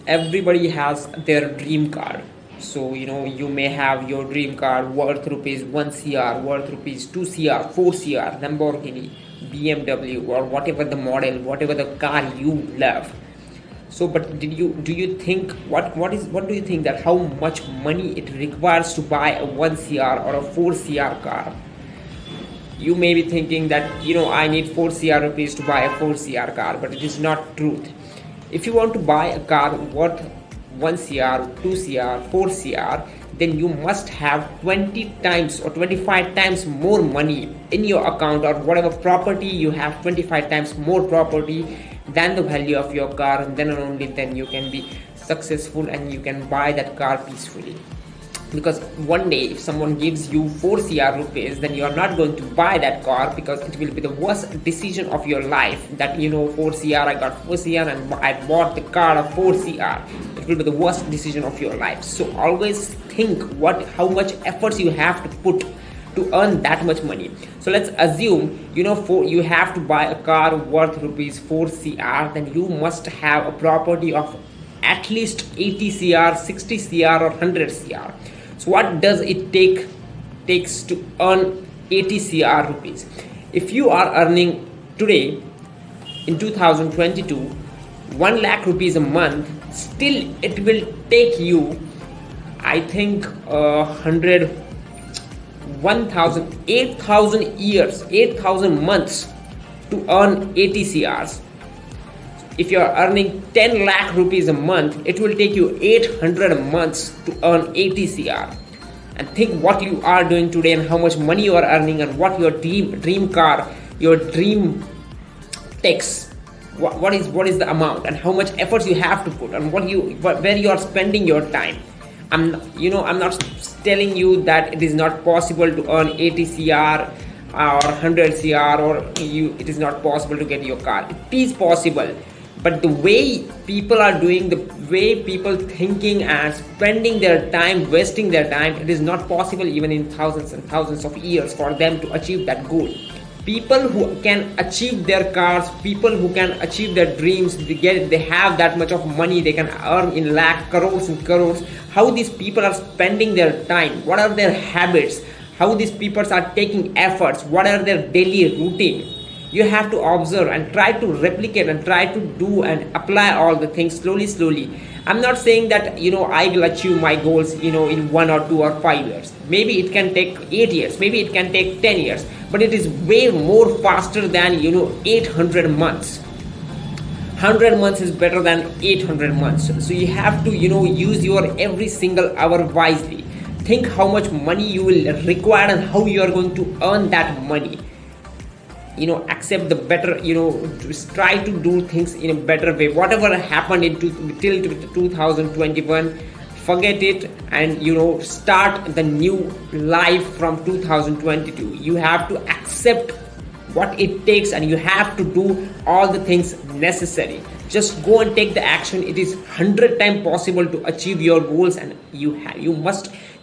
everybody has their dream car. So you may have your dream car worth rupees 1 cr, worth rupees 2 cr, 4 cr, Lamborghini, BMW, or whatever the model, whatever the car you love. So but do you think what do you think that how much money it requires to buy a 1 cr or a 4 cr car? You may be thinking that I need 4 cr rupees to buy a 4 cr car, but it is not truth. If you want to buy a car worth 1 cr, 2 cr, 4 cr, then you must have 20 times or 25 times more money in your account, or whatever property you have, 25 times more property than the value of your car, and then and only then you can be successful and you can buy that car peacefully. Because one day if someone gives you 4 cr rupees, then you are not going to buy that car, because it will be the worst decision of your life. That 4 cr, I got 4 cr and I bought the car of 4 cr. It will be the worst decision of your life. So always think how much efforts you have to put to earn that much money. So let's assume you have to buy a car worth rupees 4 cr, then you must have a property of at least 80 cr, 60 cr, or 100 cr. So what does it takes to earn 80 cr rupees? If you are earning today in 2022 1 lakh rupees a month, still it will take you, I think, 8,000 years, 8,000 months to earn 80 crs. If you are earning 10 lakh rupees a month, it will take you 800 months to earn 80 cr. And think what you are doing today and how much money you are earning, and what your dream car, your dream takes. What is the amount, and how much efforts you have to put, and where you are spending your time. I'm not telling you that it is not possible to earn 80 cr or 100 cr, or it is not possible to get your car. It is possible, but the way people are doing, the way people thinking and spending their time, wasting their time, it is not possible even in thousands and thousands of years for them to achieve that goal. People who can achieve their cars, people who can achieve their dreams, they have that much of money, they can earn in lakh, crores and crores. How these people are spending their time, what are their habits, how these people are taking efforts, what are their daily routine. You have to observe and try to replicate and try to do and apply all the things slowly. I'm not saying that I will achieve my goals in 1 or 2 or 5 years. Maybe it can take 8 years, maybe it can take 10 years, but it is way more faster than 800 months. 100 months is better than 800 months. So you have to use your every single hour wisely. Think how much money you will require and how you are going to earn that money. Accept the better, try to do things in a better way. Whatever happened till 2021, forget it, and start the new life from 2022. You have to accept what it takes, and you have to do all the things necessary. Just go and take the action. It is 100 times possible to achieve your goals, and you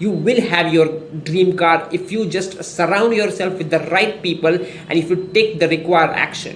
will have your dream car if you just surround yourself with the right people, and if you take the required action.